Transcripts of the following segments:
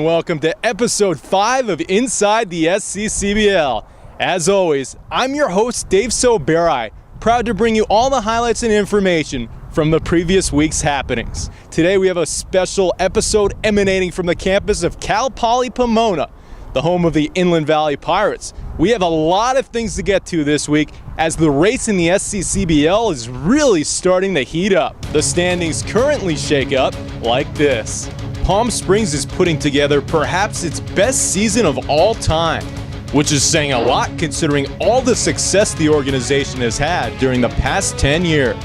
and welcome to episode 5 of Inside the SCCBL. As always, I'm your host, Dave Soberi, proud to bring you all the highlights and information from the previous week's happenings. Today we have a special episode emanating from the campus of Cal Poly Pomona, the home of the Inland Valley Pirates. We have a lot of things to get to this week as the race in the SCCBL is really starting to heat up. The standings currently shake up like this. Palm Springs is putting together perhaps its best season of all time, which is saying a lot considering all the success the organization has had during the past 10 years.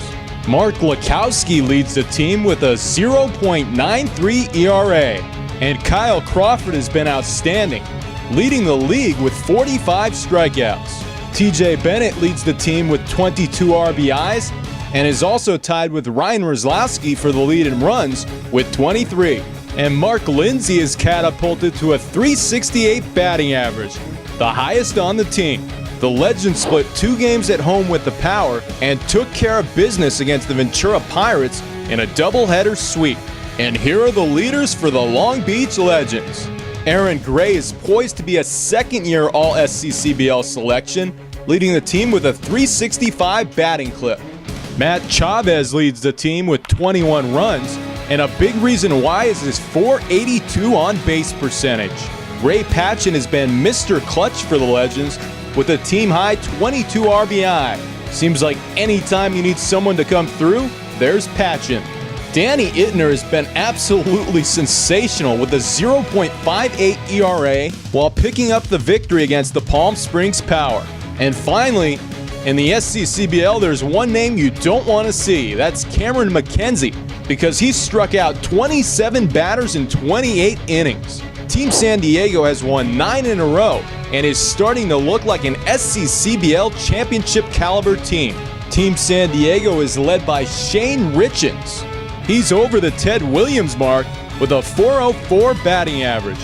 Mark Lakowski leads the team with a 0.93 ERA, and Kyle Crawford has been outstanding, leading the league with 45 strikeouts. TJ Bennett leads the team with 22 RBIs and is also tied with Ryan Roslowski for the lead in runs with 23. And Mark Lindsay is catapulted to a .368 batting average, the highest on the team. The Legends split 2 games at home with the Power and took care of business against the Ventura Pirates in a doubleheader sweep. And here are the leaders for the Long Beach Legends. Aaron Gray is poised to be a second-year All-SCCBL selection, leading the team with a .365 batting clip. Matt Chavez leads the team with 21 runs, and a big reason why is his .482 on-base percentage. Ray Patchen has been Mr. Clutch for the Legends with a team-high 22 RBI. Seems like anytime you need someone to come through, there's Patchen. Danny Ittner has been absolutely sensational with a 0.58 ERA while picking up the victory against the Palm Springs Power. And finally, in the SCCBL, there's one name you don't want to see. That's Cameron McKenzie, because he struck out 27 batters in 28 innings. Team San Diego has won 9 in a row and is starting to look like an SCCBL championship caliber team. Team San Diego is led by Shane Richens. He's over the Ted Williams mark with a .404 batting average.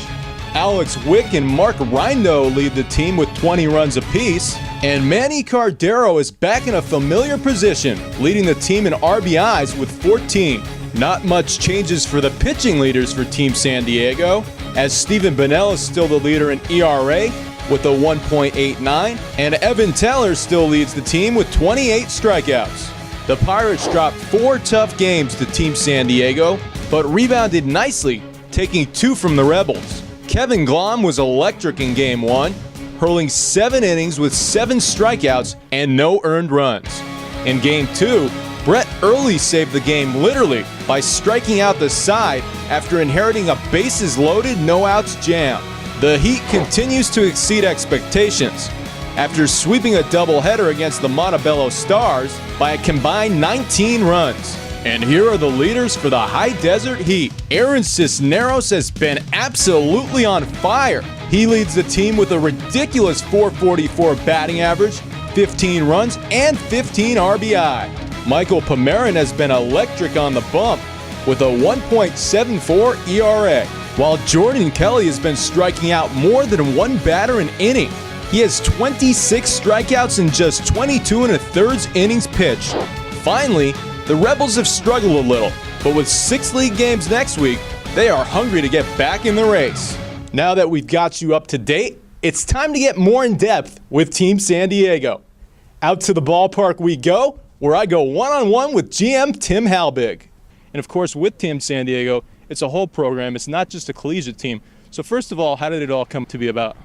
Alex Wick and Mark Rindo lead the team with 20 runs apiece, and Manny Cardero is back in a familiar position, leading the team in RBIs with 14. Not much changes for the pitching leaders for Team San Diego, as Steven Bunnell is still the leader in ERA with a 1.89, and Evan Teller still leads the team with 28 strikeouts. The Pirates dropped 4 tough games to Team San Diego, but rebounded nicely, taking 2 from the Rebels. Kevin Glom was electric in Game 1, hurling 7 innings with 7 strikeouts and no earned runs. In Game 2, Brett Early saved the game literally by striking out the side after inheriting a bases-loaded, no-outs jam. The Heat continues to exceed expectations after sweeping a doubleheader against the Montebello Stars by a combined 19 runs. And here are the leaders for the High Desert Heat. Aaron Cisneros has been absolutely on fire. He leads the team with a ridiculous .444 batting average, 15 runs, and 15 RBI. Michael Pomeran has been electric on the bump with a 1.74 ERA, while Jordan Kelly has been striking out more than one batter an inning. He has 26 strikeouts in just 22 1/3 innings pitched. Finally, the Rebels have struggled a little, but with 6 league games next week, they are hungry to get back in the race. Now that we've got you up to date, it's time to get more in depth with Team San Diego. Out to the ballpark we go, where I go one-on-one with GM Tim Halbig. And of course, with Team San Diego, it's a whole program. It's not just a collegiate team. So first of all, how did it all come to be about?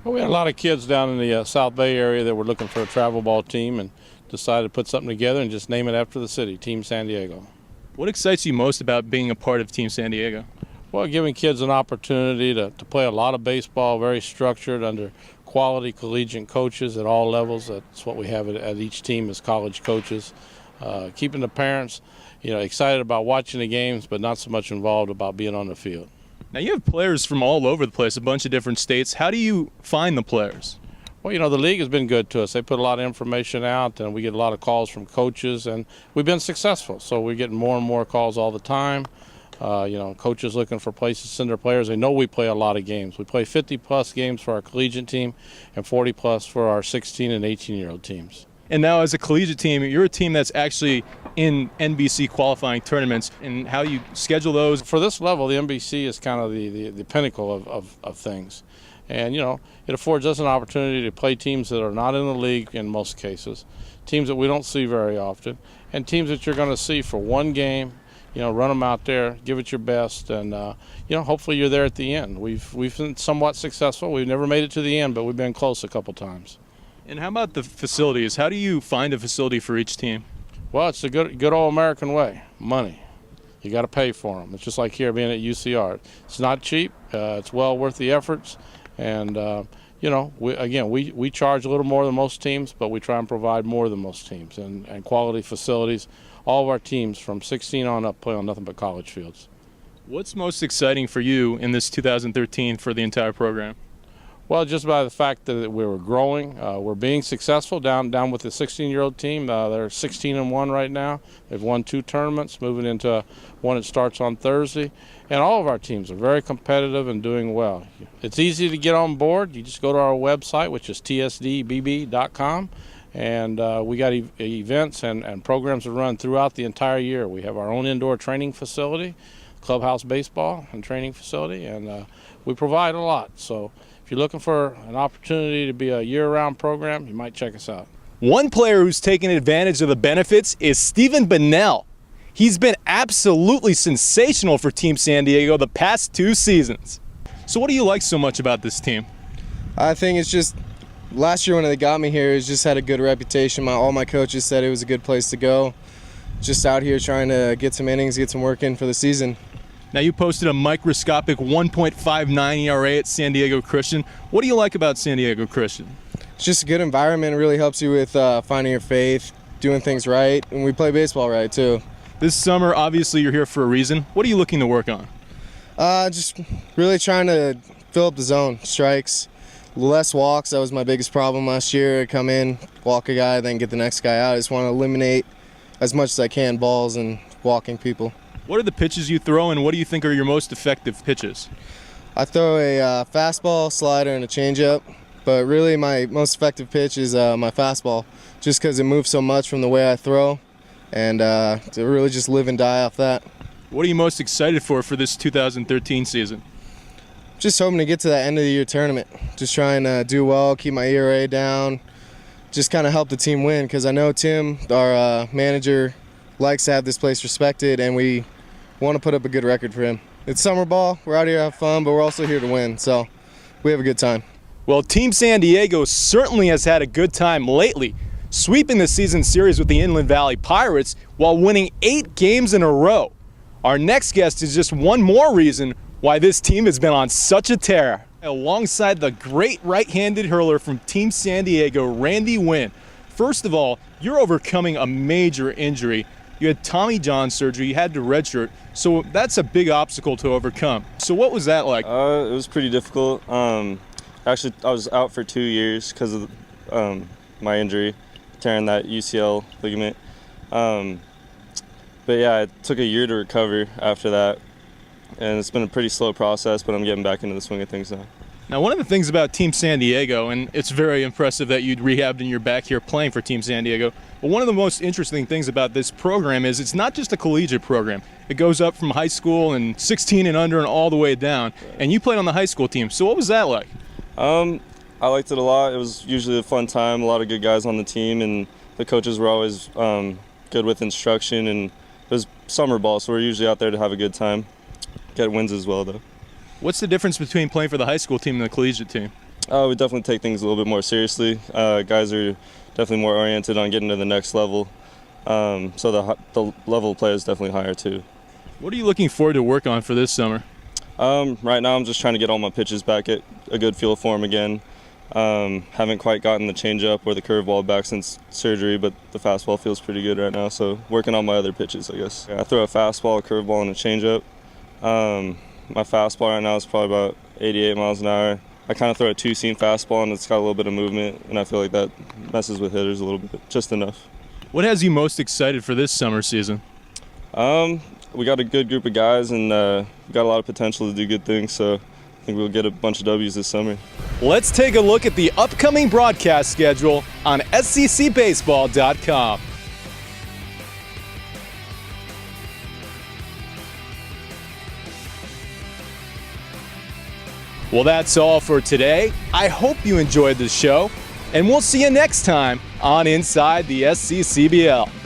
Well, we had a lot of kids down in the South Bay area that were looking for a travel ball team and decided to put something together and just name it after the city, Team San Diego. What excites you most about being a part of Team San Diego? Well, giving kids an opportunity to play a lot of baseball, very structured under quality collegiate coaches at all levels. That's what we have at each team as college coaches. Keeping the parents, excited about watching the games, but not so much involved about being on the field. Now you have players from all over the place, a bunch of different states. How do you find the players? Well, the league has been good to us. They put a lot of information out, and we get a lot of calls from coaches, and we've been successful. So we're getting more and more calls all the time. Coaches looking for places to send their players. They know we play a lot of games. We play 50-plus games for our collegiate team and 40-plus for our 16- and 18-year-old teams. And now as a collegiate team, you're a team that's actually in NBC qualifying tournaments and how you schedule those? For this level, the NBC is kind of the pinnacle of things. And, it affords us an opportunity to play teams that are not in the league in most cases, teams that we don't see very often, and teams that you're going to see for one game. Run them out there, give it your best, and hopefully you're there at the end. We've been somewhat successful. We've never made it to the end, but we've been close a couple times. And how about the facilities? How do you find a facility for each team? Well, it's the good old American way, money. You got to pay for them. It's just like here being at UCR. It's not cheap. It's well worth the efforts, and we charge a little more than most teams, but we try and provide more than most teams and quality facilities. All of our teams from 16 on up play on nothing but college fields. What's most exciting for you in this 2013 for the entire program? Well, just by the fact that we were growing, we're being successful down with the 16-year-old team. They're 16-1 right now. They've won 2 tournaments, moving into one that starts on Thursday. And all of our teams are very competitive and doing well. It's easy to get on board. You just go to our website, which is tsdbb.com. And we got events and programs that run throughout the entire year. We have our own indoor training facility, clubhouse baseball and training facility, and we provide a lot. So if you're looking for an opportunity to be a year-round program, you might check us out. One player who's taken advantage of the benefits is Steven Bunnell. He's been absolutely sensational for Team San Diego the past 2 seasons. So what do you like so much about this team? I think it's just last year when they got me here, it's just had a good reputation. All my coaches said it was a good place to go. Just out here trying to get some innings, get some work in for the season. Now you posted a microscopic 1.59 ERA at San Diego Christian. What do you like about San Diego Christian? It's just a good environment. It really helps you with finding your faith, doing things right, and we play baseball right too. This summer, obviously you're here for a reason. What are you looking to work on? Just really trying to fill up the zone, strikes. Less walks, that was my biggest problem last year. I come in, walk a guy, then get the next guy out. I just want to eliminate as much as I can balls and walking people. What are the pitches you throw, and what do you think are your most effective pitches? I throw a fastball, slider, and a changeup, but really my most effective pitch is my fastball, just because it moves so much from the way I throw, and to really just live and die off that. What are you most excited for this 2013 season? Just hoping to get to that end of the year tournament. Just trying to do well, keep my ERA down, just kind of help the team win, because I know Tim, our manager, likes to have this place respected, and we want to put up a good record for him. It's summer ball. We're out here to have fun, but we're also here to win, so we have a good time. Well, Team San Diego certainly has had a good time lately, sweeping the season series with the Inland Valley Pirates while winning 8 games in a row. Our next guest is just one more reason why this team has been on such a tear. Alongside the great right-handed hurler from Team San Diego, Randy Wynne. First of all, you're overcoming a major injury. You had Tommy John surgery, you had to redshirt, so that's a big obstacle to overcome. So what was that like? It was pretty difficult. Actually, I was out for 2 years because of my injury, tearing that UCL ligament. But yeah, it took a year to recover after that. And it's been a pretty slow process, but I'm getting back into the swing of things now. Now, one of the things about Team San Diego, and it's very impressive that you'd rehabbed and you're back here playing for Team San Diego, but one of the most interesting things about this program is it's not just a collegiate program. It goes up from high school and 16 and under and all the way down, and you played on the high school team. So what was that like? I liked it a lot. It was usually a fun time, a lot of good guys on the team, and the coaches were always good with instruction, and it was summer ball, so we're usually out there to have a good time. Get wins as well, though. What's the difference between playing for the high school team and the collegiate team? We definitely take things a little bit more seriously. Guys are definitely more oriented on getting to the next level. So the level of play is definitely higher, too. What are you looking forward to work on for this summer? Right now, I'm just trying to get all my pitches back at a good feel for them again. Haven't quite gotten the changeup or the curveball back since surgery, but the fastball feels pretty good right now. So working on my other pitches, I guess. I throw a fastball, a curveball, and a changeup. My fastball right now is probably about 88 miles an hour. I kind of throw a 2-seam fastball, and it's got a little bit of movement, and I feel like that messes with hitters a little bit, just enough. What has you most excited for this summer season? We got a good group of guys, and we got a lot of potential to do good things, so I think we'll get a bunch of W's this summer. Let's take a look at the upcoming broadcast schedule on SCCBaseball.com. Well, that's all for today. I hope you enjoyed the show, and we'll see you next time on Inside the SCCBL.